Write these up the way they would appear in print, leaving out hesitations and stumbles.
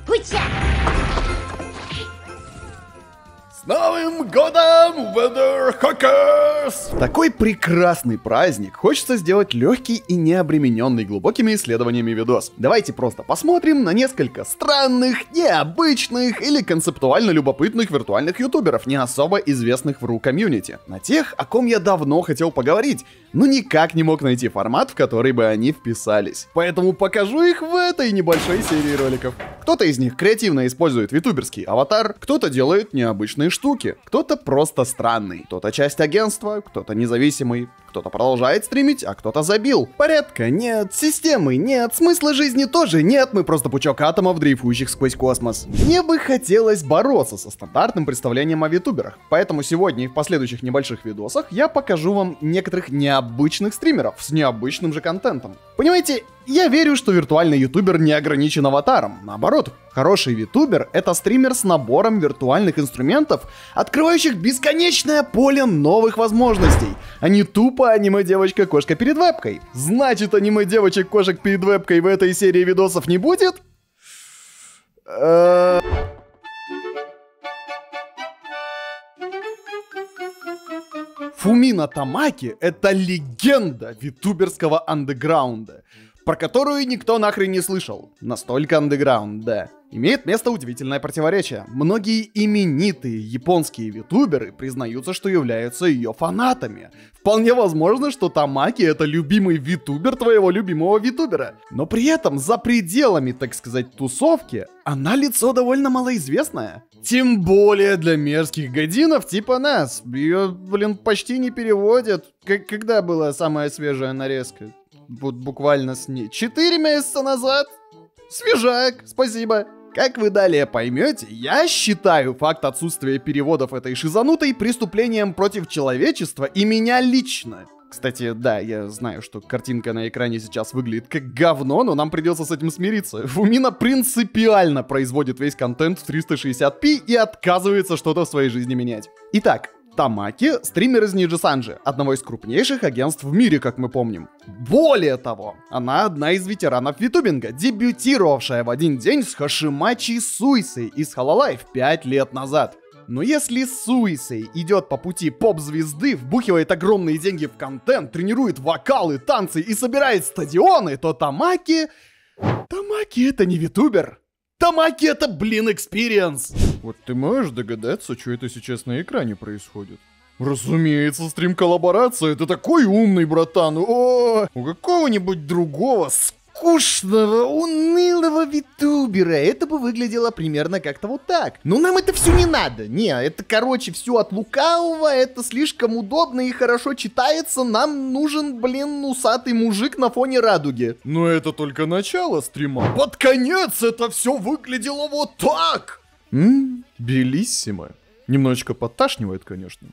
С Новым годом, Weatherhackers! Такой прекрасный праздник хочется сделать легкий и необремененный глубокими исследованиями видос. Давайте просто посмотрим на несколько странных, необычных или концептуально любопытных виртуальных ютуберов, не особо известных в ру-комьюнити. На тех, о ком я давно хотел поговорить, но никак не мог найти формат, в который бы они вписались. Поэтому покажу их в этой небольшой серии роликов. Кто-то из них креативно использует витуберский аватар, кто-то делает необычные штуки, кто-то просто странный, кто-то часть агентства, кто-то независимый, кто-то продолжает стримить, а кто-то забил. Порядка нет, системы нет, смысла жизни тоже нет, мы просто пучок атомов, дрейфующих сквозь космос. Мне бы хотелось бороться со стандартным представлением о витуберах, поэтому сегодня и в последующих небольших видосах я покажу вам некоторых необычных стримеров с необычным же контентом. Понимаете, я верю, что виртуальный ютубер не ограничен аватаром. Наоборот, хороший витубер — это стример с набором виртуальных инструментов, открывающих бесконечное поле новых возможностей, а не тупо аниме-девочка-кошка перед вебкой. Значит, аниме-девочек-кошек перед вебкой в этой серии видосов не будет? Фумино Тамаки — это легенда витуберского андеграунда, про которую никто нахрен не слышал. Настолько андеграунд, да. Имеет место удивительное противоречие. Многие именитые японские витуберы признаются, что являются ее фанатами. Вполне возможно, что Тамаки — это любимый витубер твоего любимого витубера. Но при этом за пределами, так сказать, тусовки, она лицо довольно малоизвестное. Тем более для мерзких годинов типа нас. Ее, почти не переводят. Когда была самая свежая нарезка? Вот буквально с ней 4 месяца назад. Свежак, спасибо. Как вы далее поймете, я считаю факт отсутствия переводов этой шизанутой преступлением против человечества и меня лично. Кстати, да, я знаю, что картинка на экране сейчас выглядит как говно, но нам придется с этим смириться. Фумино принципиально производит весь контент в 360p и отказывается что-то в своей жизни менять. Итак, Тамаки — стример из Ниджи-Санджи, одного из крупнейших агентств в мире, как мы помним. Более того, она одна из ветеранов витубинга, дебютировавшая в один день с Хашимачи Суисей из Hololive 5 лет назад. Но если Суисей идет по пути поп-звезды, вбухивает огромные деньги в контент, тренирует вокалы, танцы и собирает стадионы, то Тамаки это не витубер. Тамаки — это, экспириенс. Вот ты можешь догадаться, что это сейчас на экране происходит? Разумеется, стрим-коллаборация. Ты такой умный, братан. О, у какого-нибудь другого скучного, унылого витубера это бы выглядело примерно как-то вот так. Но нам это все не надо. Не, это, все от лукавого, это слишком удобно и хорошо читается. Нам нужен, усатый мужик на фоне радуги. Но это только начало стрима. Под конец это все выглядело вот так. Белиссимо. Немножечко подташнивает, конечно.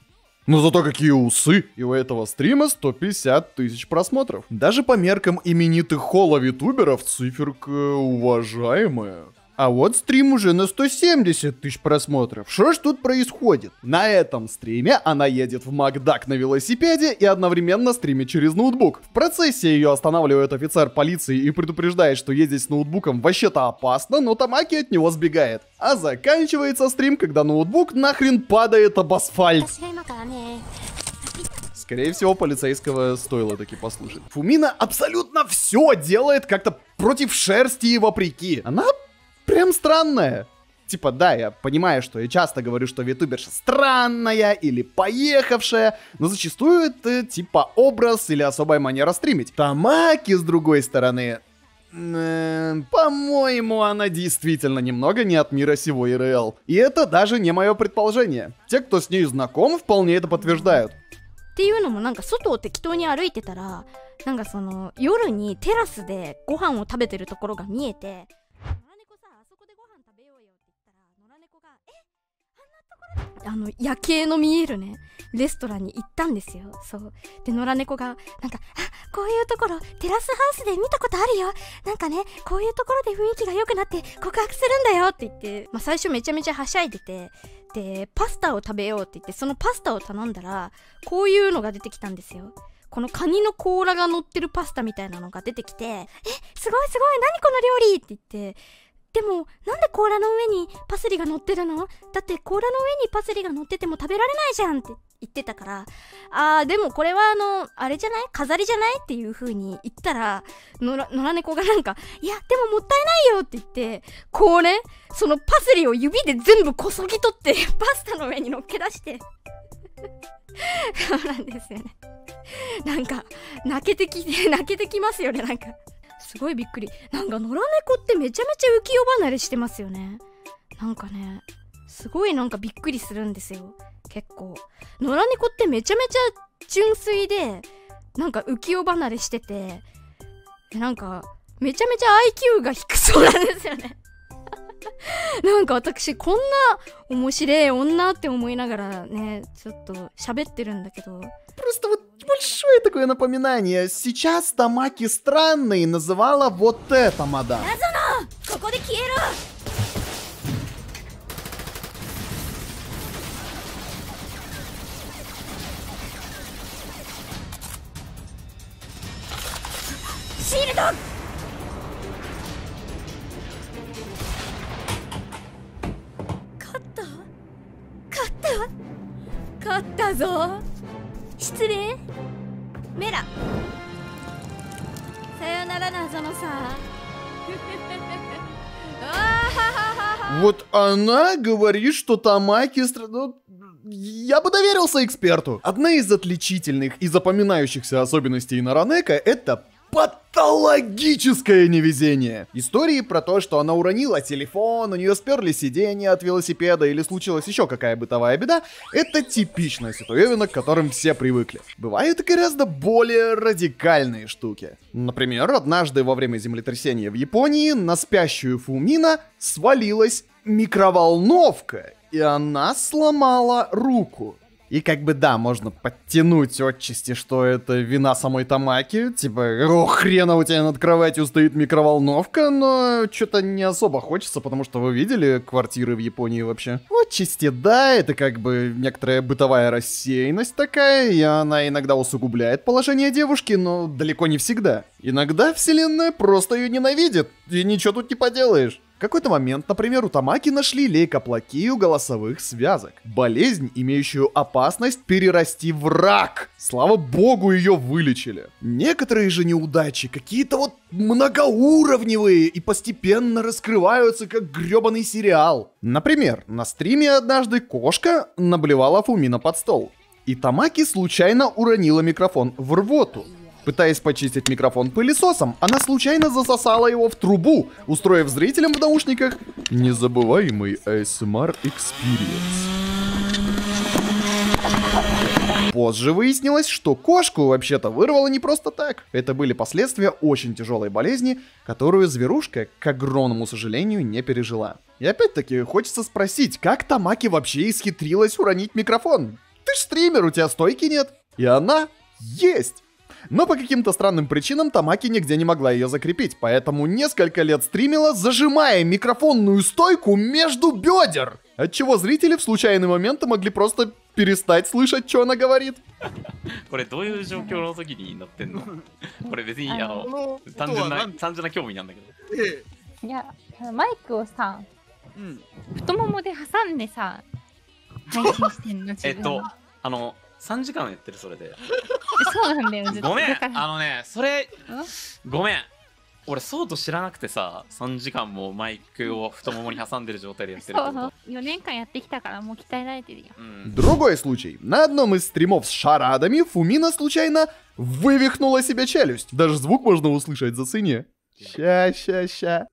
Но зато какие усы! И у этого стрима 150 тысяч просмотров. Даже по меркам именитых холо-витуберов циферка уважаемая. А вот стрим уже на 170 тысяч просмотров. Что ж тут происходит? На этом стриме она едет в Макдак на велосипеде и одновременно стримит через ноутбук. В процессе ее останавливает офицер полиции и предупреждает, что ездить с ноутбуком вообще-то опасно, но Тамаки от него сбегает. А заканчивается стрим, когда ноутбук нахрен падает об асфальт. Скорее всего, полицейского стоило таки послушать. Фумино абсолютно все делает как-то против шерсти и вопреки. Она прям странная. Типа, да, я понимаю, что я часто говорю, что витуберша странная или поехавшая, но зачастую это типа образ или особая манера стримить. Тамаки, с другой стороны, по-моему, она действительно немного не от мира сего ИРЛ. И это даже не мое предположение. Те, кто с ней знаком, вполне это подтверждают. っていうのも外を適当に歩いてたら夜にテラスでご飯を食べてるところが見えて野良猫さあそこでご飯食べようよって言ったら野良猫があんなところで夜景の見えるねレストランに行ったんですよ。そうで野良猫がこういうところテラスハウスで見たことあるよこういうところで雰囲気が良くなって告白するんだよって言って、最初めちゃめちゃはしゃいでて、でパスタを食べようって言ってそのパスタを頼んだらこういうのが出てきたんですよ。このカニの甲羅が乗ってるパスタみたいなのが出てきて、すごいすごい何この料理って言ってでもなんで甲羅の上にパセリが乗ってるの？だって甲羅の上にパセリが乗ってても食べられないじゃんって言ってたから、でもこれはあれじゃない？飾りじゃない？っていう風に言ったら、野良猫がなんか、いやでももったいないよって言って、こうね、そのパセリを指で全部こそぎ取ってパスタの上に乗っけ出してそうなんですよね。なんか泣けてきますよね。なんかすごいびっくり。なんか野良猫ってめちゃめちゃ浮世離れしてますよね。なんかね、すごいなんかびっくりするんですよ。結構野良猫ってめちゃめちゃ純粋で、なんか浮世離れしてて、なんかめちゃめちゃ IQ が低そうなんですよねなんか私こんな面白い女って思いながらね、ちょっと喋ってるんだけど。Просто вот большое такое напоминание. Сейчас Тамаки странный называла вот это, мадам. ここで消えろ。シールド。勝ったぞ。失礼メラ。さよなら謎のさВот она говорит, что Тамаки Я бы доверился эксперту. Одна из отличительных и запоминающихся особенностей Наранека — это патологическое невезение. Истории про то, что она уронила телефон, у нее сперли сиденье от велосипеда или случилась еще какая бытовая беда, это типичная ситуевина, к которым все привыкли. Бывают и гораздо более радикальные штуки. Например, однажды во время землетрясения в Японии на спящую Фумина свалилась микроволновка, и она сломала руку. И как бы да, можно подтянуть отчасти, что это вина самой Тамаки, типа, хрена у тебя над кроватью стоит микроволновка, но что-то не особо хочется, потому что вы видели квартиры в Японии вообще? Отчасти да, это как бы некоторая бытовая рассеянность такая, и она иногда усугубляет положение девушки, но далеко не всегда. Иногда вселенная просто ее ненавидит, и ничего тут не поделаешь. В какой-то момент, например, у Тамаки нашли лейкоплакию голосовых связок. Болезнь, имеющую опасность перерасти в рак. Слава богу, ее вылечили. Некоторые же неудачи какие-то вот многоуровневые и постепенно раскрываются как гребаный сериал. Например, на стриме однажды кошка наблевала Фумина под стол. И Тамаки случайно уронила микрофон в рвоту. Пытаясь почистить микрофон пылесосом, она случайно засосала его в трубу, устроив зрителям в наушниках незабываемый ASMR Experience. Позже выяснилось, что кошку вообще-то вырвало не просто так. Это были последствия очень тяжелой болезни, которую зверушка, к огромному сожалению, не пережила. И опять-таки хочется спросить, как Тамаки вообще исхитрилась уронить микрофон? Ты ж стример, у тебя стойки нет. И она есть. Но по каким-то странным причинам Тамаки нигде не могла ее закрепить, поэтому несколько лет стримила, зажимая микрофонную стойку между бедер, отчего зрители в случайный момент могли просто перестать слышать, что она говорит. これどういう状況の時になってんの？これ別に単純な興味なんだけど。いや、マイクをさ、太ももで挟んでさ、配信してんの自分の。3時間やってるそれで。そうなんだよ。ごめん、それごめん。俺そうと知らなくてさ、3時間もマイクを太ももに挟んでる状態でやってるってこと。そう4年間やってきたからもう鍛えられてるよ。Другой случай. На одном из стримов с шарадами Фумина случайно вывихнула себе челюсть. Даже звук можно услышать, зацени. Ща.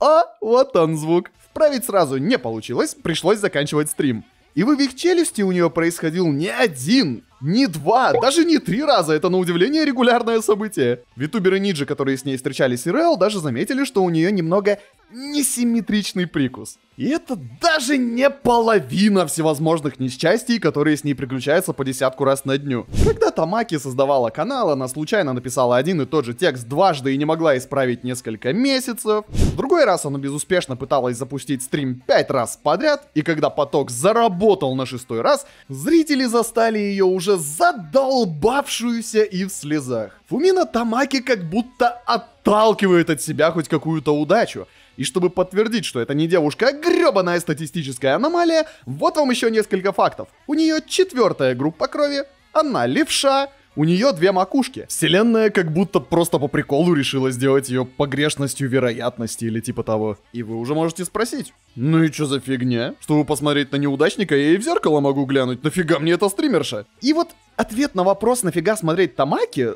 А, вот он звук. Вправить сразу не получилось, пришлось заканчивать стрим. И вывих челюсти у нее происходил не один, не два, даже не 3 раза. Это, на удивление, регулярное событие. Витуберы Ниджи, которые с ней встречались ИРЛ, даже заметили, что у нее немного несимметричный прикус. И это даже не половина всевозможных несчастий, которые с ней приключаются по десятку раз на дню. Когда Тамаки создавала канал, она случайно написала один и тот же текст дважды и не могла исправить несколько месяцев. В другой раз она безуспешно пыталась запустить стрим 5 раз подряд, и когда поток заработал на 6-й раз, зрители застали ее уже задолбавшуюся и в слезах. Фумина Тамаки как будто отталкивает от себя хоть какую-то удачу. И чтобы подтвердить, что это не девушка, а гребаная статистическая аномалия, вот вам еще несколько фактов. У нее 4-я группа крови, она левша, у нее 2 макушки. Вселенная как будто просто по приколу решила сделать ее погрешностью вероятности или типа того. И вы уже можете спросить, ну и что за фигня? Чтобы посмотреть на неудачника, я и в зеркало могу глянуть, нафига мне эта стримерша? И вот ответ на вопрос, нафига смотреть Тамаки,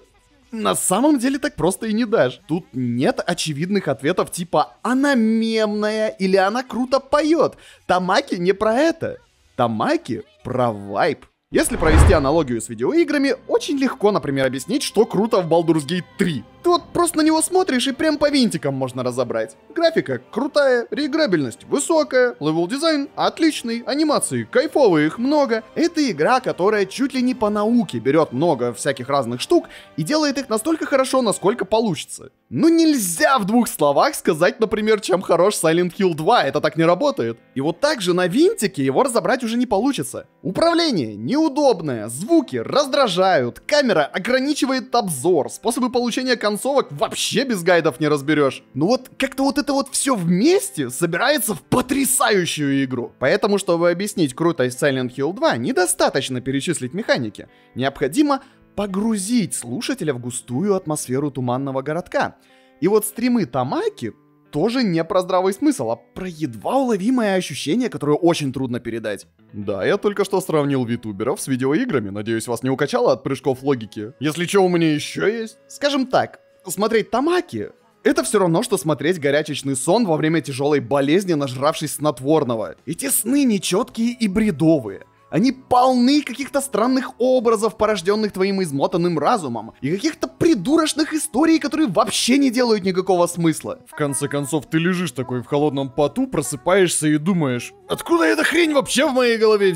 на самом деле так просто и не дашь. Тут нет очевидных ответов типа «она мемная» или «она круто поет». Тамаки не про это. Тамаки про вайб. Если провести аналогию с видеоиграми, очень легко, например, объяснить, что круто в Baldur's Gate 3. Ты вот просто на него смотришь и прям по винтикам можно разобрать. Графика крутая, реиграбельность высокая, левел-дизайн отличный, анимации кайфовые, их много. Это игра, которая чуть ли не по науке берет много всяких разных штук и делает их настолько хорошо, насколько получится. Ну нельзя в 2 словах сказать, например, чем хорош Silent Hill 2, это так не работает. И вот так же на винтике его разобрать уже не получится. Управление неудобное, звуки раздражают, камера ограничивает обзор, способы получения концовок вообще без гайдов не разберешь. Ну вот как-то вот это вот все вместе собирается в потрясающую игру. Поэтому, чтобы объяснить крутость Silent Hill 2, недостаточно перечислить механики. Необходимо погрузить слушателя в густую атмосферу туманного городка. И вот стримы Тамаки тоже не про здравый смысл, а про едва уловимое ощущение, которое очень трудно передать. Да, я только что сравнил витуберов с видеоиграми, надеюсь, вас не укачало от прыжков логики. Если что, у меня еще есть. Скажем так, смотреть Тамаки — это все равно, что смотреть горячечный сон во время тяжелой болезни, нажравшись снотворного. Эти сны нечеткие и бредовые. Они полны каких-то странных образов, порожденных твоим измотанным разумом, и каких-то придурочных историй, которые вообще не делают никакого смысла. В конце концов, ты лежишь такой в холодном поту, просыпаешься и думаешь, откуда эта хрень вообще в моей голове?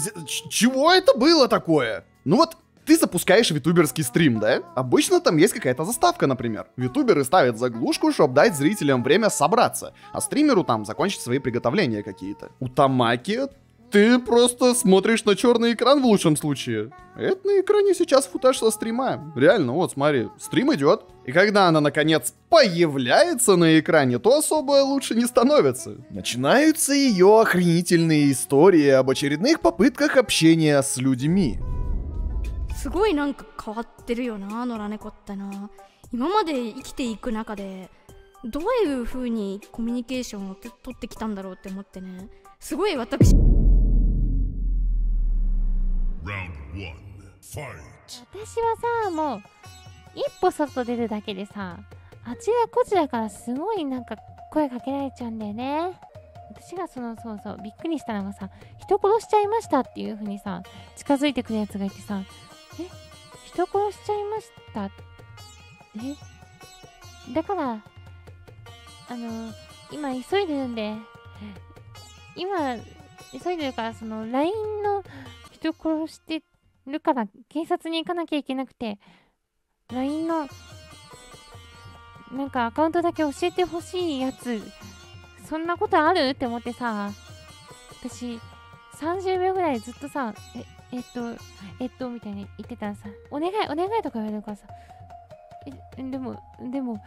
Чего это было такое? Ну вот, ты запускаешь витуберский стрим, да? Обычно там есть какая-то заставка, например. Витуберы ставят заглушку, чтобы дать зрителям время собраться, а стримеру там закончить свои приготовления какие-то. У Тамаки ты просто смотришь на черный экран в лучшем случае. Это на экране сейчас футаж со стрима. Реально, вот смотри, стрим идет. И когда она наконец появляется на экране, то особо лучше не становится. Начинаются ее охренительные истории об очередных попытках общения с людьми. すごいなんか変わってるよな、野良猫ってな。今まで生きていく中でどういう風にコミュニケーションを取ってきたんだろうって思ってね。すごい私。私はさ、もう一歩外出るだけでさ、あちらこちらからすごいなんか声かけられちゃうんだよね。私がそうびっくりしたのがさ、人殺しちゃいましたっていう風にさ、近づいてくるやつがいてさ、人殺しちゃいました、だから今急いでるんで、今急いでるから、その LINE の人殺してるから警察に行かなきゃいけなくて、 LINE のなんかアカウントだけ教えてほしいやつ、そんなことあるって思ってさ、私30秒ぐらいずっとさ、みたいに言ってたらさ、お願いとか言われるからさ、でも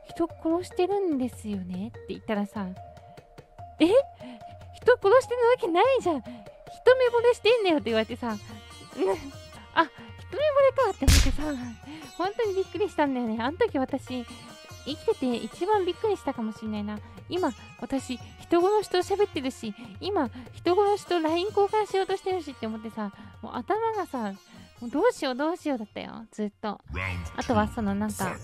人殺してるんですよねって言ったらさ、人殺してるわけないじゃん、一目惚れしてんだよって言われてさ、あ、一目惚れかって思ってさ、本当にびっくりしたんだよね。あの時私生きてて一番びっくりしたかもしれないな。今私人殺しと喋ってるし、今人殺しと LINE 交換しようとしてるしって思ってさ、もう頭がさ、もうどうしようだったよ、ずっと。あとはそのなんか、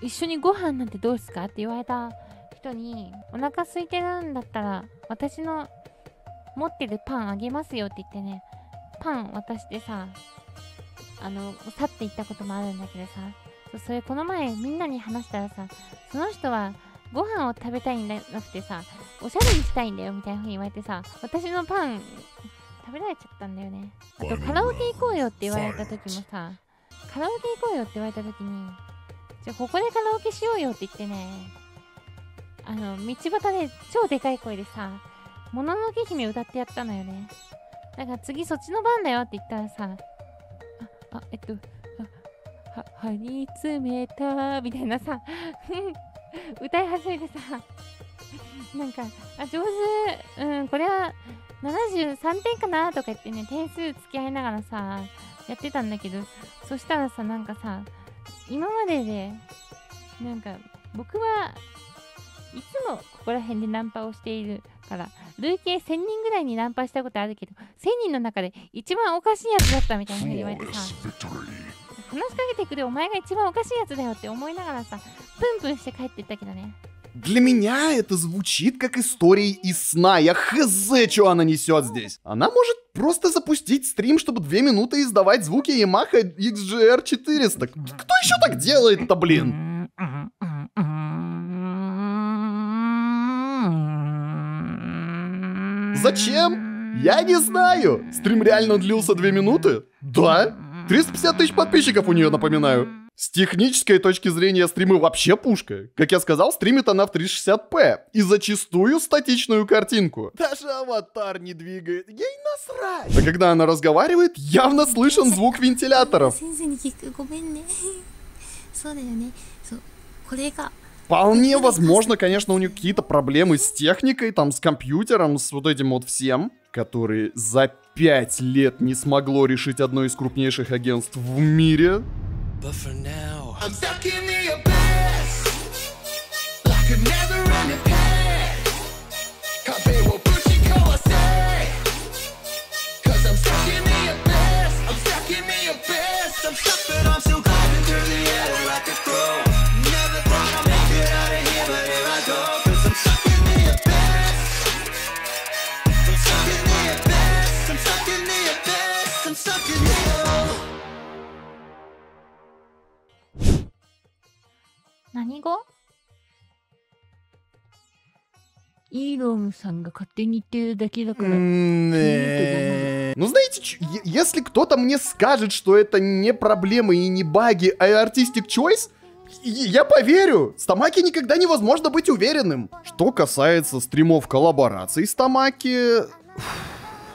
一緒にご飯なんてどうですかって言われた人に、お腹空いてるんだったら私の持ってるパンあげますよって言ってね、パン渡してさ、去っていったこともあるんだけどさ、それこの前みんなに話したらさ、その人はご飯を食べたいんじゃなくてさ、おしゃれにしたいんだよみたいな風に言われてさ、私のパン食べられちゃったんだよね。あとカラオケ行こうよって言われた時もさ、カラオケ行こうよって言われた時に、じゃあここでカラオケしようよって言ってね、道端で超でかい声でさ、もののけ姫歌ってやったのよね。だから次そっちの番だよって言ったらさ、はに詰めたみたいなさ歌い始めてさ、なんか上手、これは73点かなとか言ってね、点数付き合いながらさやってたんだけど、そしたらさ、なんかさ、今まででなんか僕はいつもここら辺でナンパをしているから累計1000人ぐらいにナンパしたことあるけど、1000人の中で一番おかしいやつだったみたいな言われてさ、話しかけてくるお前が一番おかしいやつだよって思いながらさ、プンプンして帰っていったけどね。Для меня это звучит как история из сна. Я хз, что она несет здесь. Она может просто запустить стрим, чтобы 2 минуты издавать звуки Yamaha XGR 400. Кто еще так делает-то, блин? Зачем? Я не знаю. Стрим реально длился 2 минуты? Да. 350 тысяч подписчиков у нее, напоминаю. С технической точки зрения стримы вообще пушка. Как я сказал, стримит она в 360p и зачастую статичную картинку. Даже аватар не двигает, ей насрать. А когда она разговаривает, явно слышен звук вентиляторов. Вполне возможно, конечно, у нее какие-то проблемы с техникой, там, с компьютером, с вот этим вот всем, который за 5 лет не смогло решить одно из крупнейших агентств в мире. But for now, I'm stuck in the abyss, like a never-ending past. Kabe wo Bushiko wa say, 'cause I'm stuck in the abyss. I'm stuck in the abyss. I'm stuck, but I'm still climbing through the air like a crow. Never thought I'd make it out of here, but here I go. 'Cause I'm stuck in the abyss. I'm stuck in the abyss. I'm stuck in the abyss. I'm stuck in the abyss. 何語？イーロンさんが勝手に言ってるだけだから。Ну, знаете, если кто-то мне скажет, что это не проблемы и не баги, а artistic choice, я поверю. С Тамаки никогда невозможно быть уверенным. Что касается стримов коллабораций с Тамаки...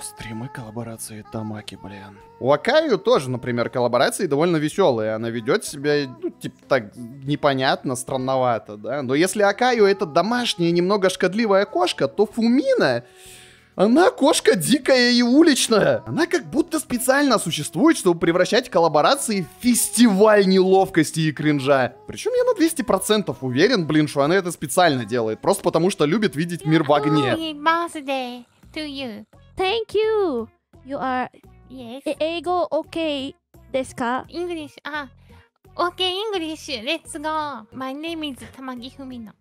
Стримы коллаборации Тамаки, блин. У Акаю тоже, например, коллаборации довольно веселые. Она ведет себя, ну, типа, так непонятно, странновато, да. Но если Акаю это домашняя, немного шкодливая кошка, то Фумина... Она кошка дикая и уличная. Она как будто специально существует, чтобы превращать коллаборации в фестиваль неловкости и кринжа. Причем я на 200% уверен, блин, что она это специально делает. Просто потому что любит видеть мир в огне. Happy birthday to you. Thank you. You are Yes. 英語 OK ですか？ English. Okay, English. Let's go. My name is Tamagi Fumino.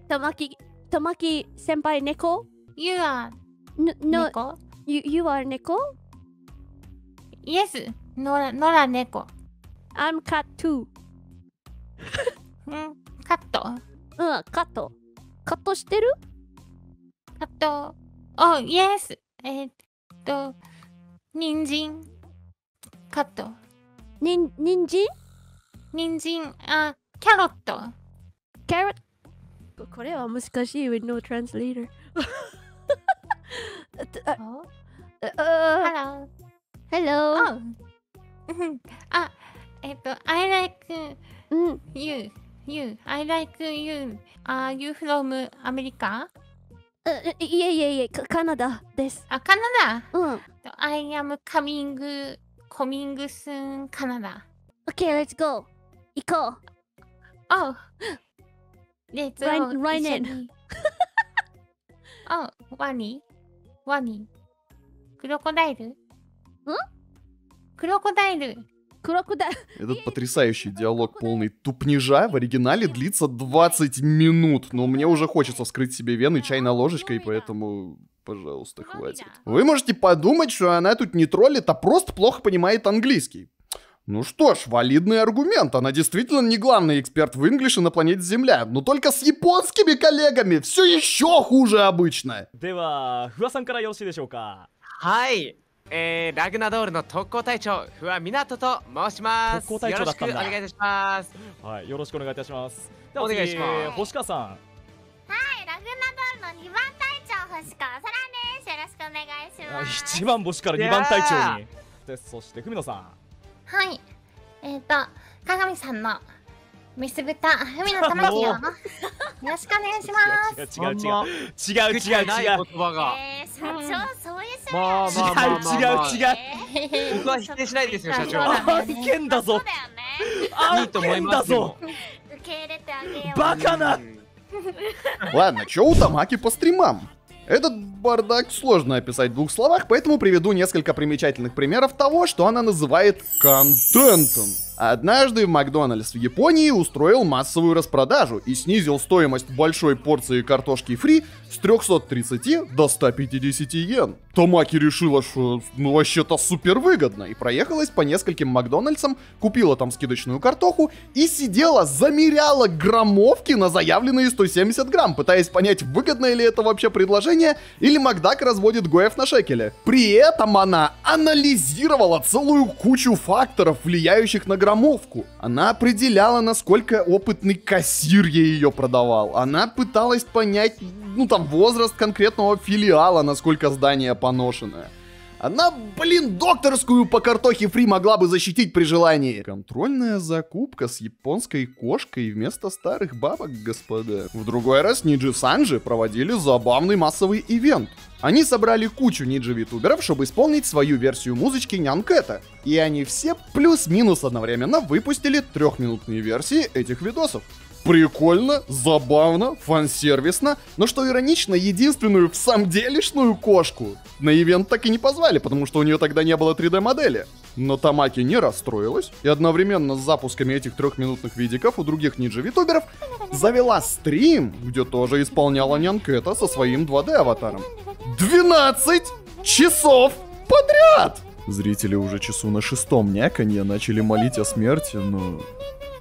玉木先輩猫？ You are No, Neko? you are 猫？ Yes. Nora Neko. I'm cat too. カット。カット。カットしてる？カット。Oh, yes. 人参。カット。人参？人参。キャロット。Carrot。これは難しい with no translator. Hello. Hello. Oh. I like you. I like you. Are you from America? いえ、カナダです。カナダ。うん。I am coming soon, カナダ。Okay, let's go. 行こう。Oh. Let's go. Run in. Oh, ワニ。クロコダイル？クロコダイル。Этот потрясающий диалог, полный тупнижа, в оригинале длится 20 минут. Но мне уже хочется вскрыть себе вены чайной ложечкой, поэтому, пожалуйста, хватит. Вы можете подумать, что она тут не троллит, а просто плохо понимает английский. Ну что ж, валидный аргумент. Она действительно не главный эксперт в инглише на планете Земля. Но только с японскими коллегами все еще хуже обычно. では不破さんからよろしいでしょうか。はい、ラグナドールの特攻隊長不破湊と申します。特攻隊長だったんだ。よろしくお願いいたします。はい、よろしくお願いいたします。ではお願いします。星川さん。はい、ラグナドールの2番隊長星川さらです。よろしくお願いします。1番星から2番隊長に。で、そして文野さん。はい、鏡さんのミス豚文野玉木よ。よろしくお願いします。違う。言葉が。社長そういう人まあ違う。僕は否定しないですよ社長。案件だぞ。いいと思いますよ。受け入れてあげよう。バカな。Ладно, чё у Тамаки по стримам? Этот бардак сложно описать в 2 словах, поэтому приведу несколько примечательных примеров того, что она называет контентом. Однажды Макдональдс в Японии устроил массовую распродажу и снизил стоимость большой порции картошки фри с 330 до 150 йен. Тамаки решила, что вообще-то супер выгодно, и проехалась по нескольким Макдональдсам, купила там скидочную картоху и сидела, замеряла граммовки на заявленные 170 грамм, пытаясь понять, выгодное ли это вообще предложение, или Макдак разводит гоев на шекеле. При этом она анализировала целую кучу факторов, влияющих на граммовку. Она определяла, насколько опытный кассир ей ее продавал. Она пыталась понять, возраст конкретного филиала, насколько здание поношенное. Она, докторскую по картохе фри могла бы защитить при желании. Контрольная закупка с японской кошкой вместо старых бабок, господа. В другой раз Ниджи Санджи проводили забавный массовый ивент. Они собрали кучу ниджи-витуберов, чтобы исполнить свою версию музычки Нянкэта. И они все плюс-минус одновременно выпустили 3-минутные версии этих видосов. Прикольно, забавно, фан-сервисно, но что иронично, единственную в самом делешную кошку на ивент так и не позвали, потому что у нее тогда не было 3D-модели. Но Тамаки не расстроилась и одновременно с запусками этих 3-минутных видиков у других ниджи-витуберов завела стрим, где тоже исполняла Нянкэта со своим 2D-аватаром. 12 часов подряд! Зрители уже часу на 6-м няканье начали молить о смерти, но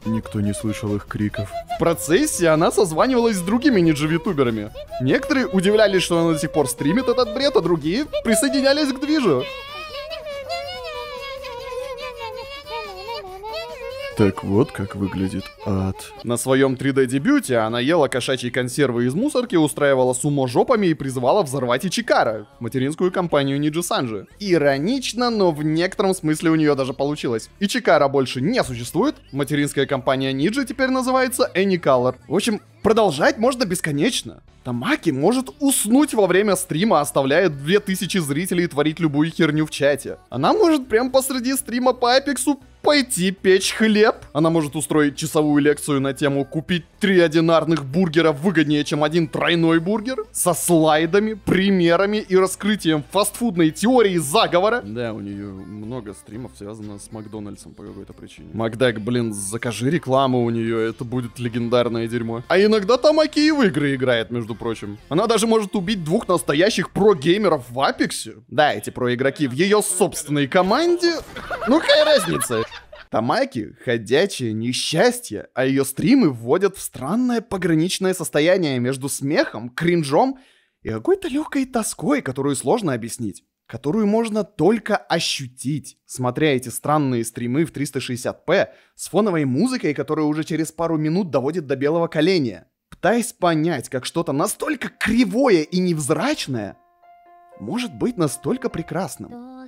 никто не слышал их криков. В процессе она созванивалась с другими ниджи-витуберами. Некоторые удивлялись, что она до сих пор стримит этот бред, а другие присоединялись к движу. Так вот, как выглядит ад. На своем 3D-дебюте она ела кошачьи консервы из мусорки, устраивала сумо жопами и призывала взорвать Ичикара, материнскую компанию Ниджи Санджи. Иронично, но в некотором смысле у нее даже получилось. Ичикара больше не существует, материнская компания Ниджи теперь называется Anycolor. В общем, продолжать можно бесконечно. Тамаки может уснуть во время стрима, оставляя 2000 зрителей творить любую херню в чате. Она может прям посреди стрима по Апексу пойти печь хлеб. Она может устроить часовую лекцию на тему «Купить 3 одинарных бургера выгоднее, чем 1 тройной бургер» со слайдами, примерами и раскрытием фастфудной теории заговора. Да, у нее много стримов связано с Макдональдсом по какой-то причине. Макдак, закажи рекламу у нее, это будет легендарное дерьмо. А иногда Тамаки и в игры играет, между прочим. Она даже может убить 2 настоящих про-геймеров в Апексе. Да, эти про-игроки в ее собственной команде. Ну, какая разница? Тамаки — ходячее несчастье, а ее стримы вводят в странное пограничное состояние между смехом, кринжом и какой-то легкой тоской, которую сложно объяснить, которую можно только ощутить, смотря эти странные стримы в 360p с фоновой музыкой, которая уже через пару минут доводит до белого коленя, пытаясь понять, как что-то настолько кривое и невзрачное может быть настолько прекрасным.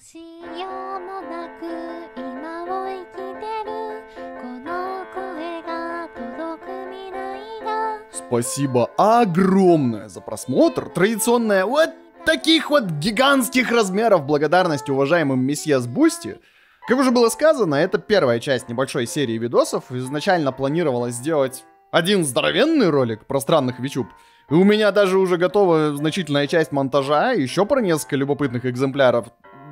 Спасибо огромное за просмотр. Традиционная вот таких вот гигантских размеров благодарность уважаемым месье с Бусти. Как уже было сказано, это первая часть небольшой серии видосов. Изначально планировалось сделать один здоровенный ролик про странных вичуб. И у меня даже уже готова значительная часть монтажа, еще про несколько любопытных экземпляров.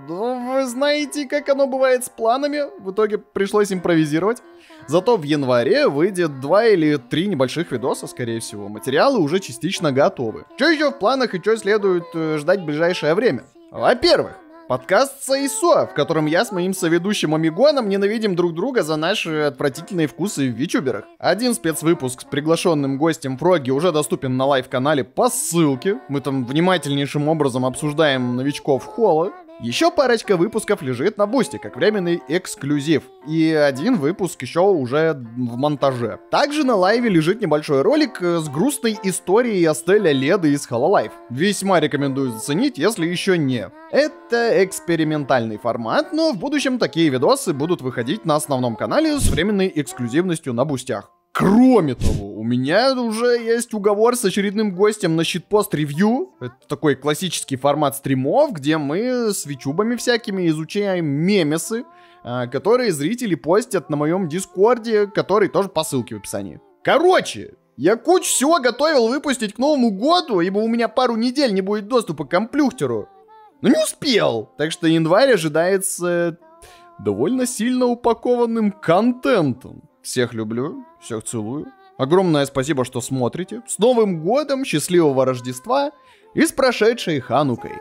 Но вы знаете, как оно бывает с планами. В итоге пришлось импровизировать. Зато в январе выйдет 2 или 3 небольших видоса, скорее всего. Материалы уже частично готовы. Что еще в планах и что следует ждать в ближайшее время? Во-первых, Подкаст Сайсо, в котором я с моим соведущим Омигоном ненавидим друг друга за наши отвратительные вкусы в вичуберах. Один спецвыпуск с приглашенным гостем Фроги уже доступен на лайв-канале по ссылке. Мы там внимательнейшим образом обсуждаем новичков Холла. Еще парочка выпусков лежит на Бусти, как временный эксклюзив. И один выпуск еще уже в монтаже. Также на лайве лежит небольшой ролик с грустной историей Астеля Леды из Hololive. Весьма рекомендую заценить, если еще не. Это экспериментальный формат, но в будущем такие видосы будут выходить на основном канале с временной эксклюзивностью на Бустях. Кроме того, у меня уже есть уговор с очередным гостем на щитпост-ревью. Это такой классический формат стримов, где мы с вичубами всякими изучаем мемесы, которые зрители постят на моем дискорде, который тоже по ссылке в описании. Короче, я кучу всего готовил выпустить к Новому году, ибо у меня пару недель не будет доступа к комплюхтеру. Но не успел. Так что январь ожидается довольно сильно упакованным контентом. Всех люблю, всех целую. Огромное спасибо, что смотрите. С Новым годом, счастливого Рождества и с прошедшей Ханукой.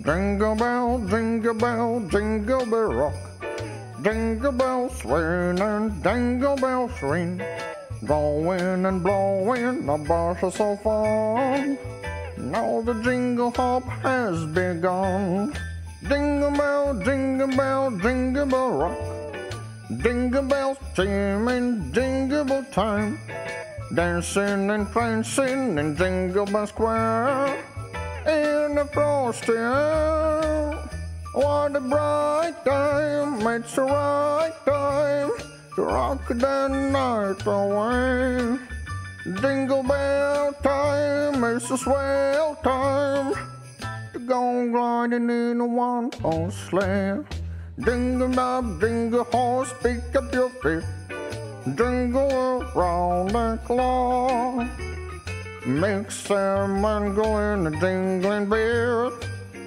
Jingle bell, jingle bell, jingle bell rock. Jingle bells swing and jingle bells ring. Going and blowing, the bells are so fun. Now the jingle hop has begun. Jingle bell, jingle bell, jingle bell rock. Jingle bells chime in jingle bell time. Dancing and prancing in Jingle Bell Square. In the frosty air. What a bright time, it's the right time to rock the night away. Jingle bell time, it's a swell time to go gliding in a one-horse sleigh. Jingle up, jingle horse, pick up your feet. Jingle around the clock. Mix them and go in a jingling bell.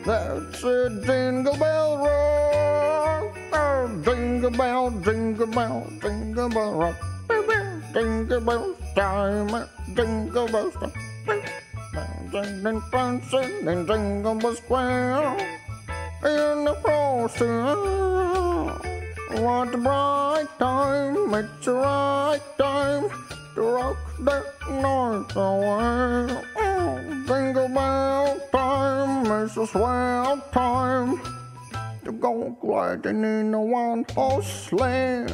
That's a jingle bell rock. Oh, jingle bell, jingle bell, jingle bell rock. Jingle bell time, jingle bell stop. Jingling prancing in Jingle Bell Square. In the frosty air. What a bright time, it's the right time to rock the night away. Jingle bell time, it's a swell time to go gliding in a one-horse sleigh.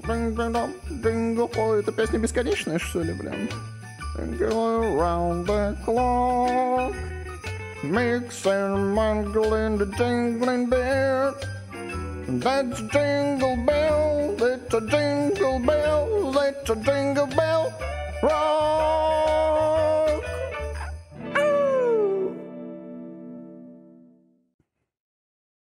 Jingle up, jingle. Ой, эта песня бесконечная, что ли, блин? Jingle around the clock. Mix and mingle in the jingling bell. That's jingle bell, it's a jingle bell, it's a jingle bell rock.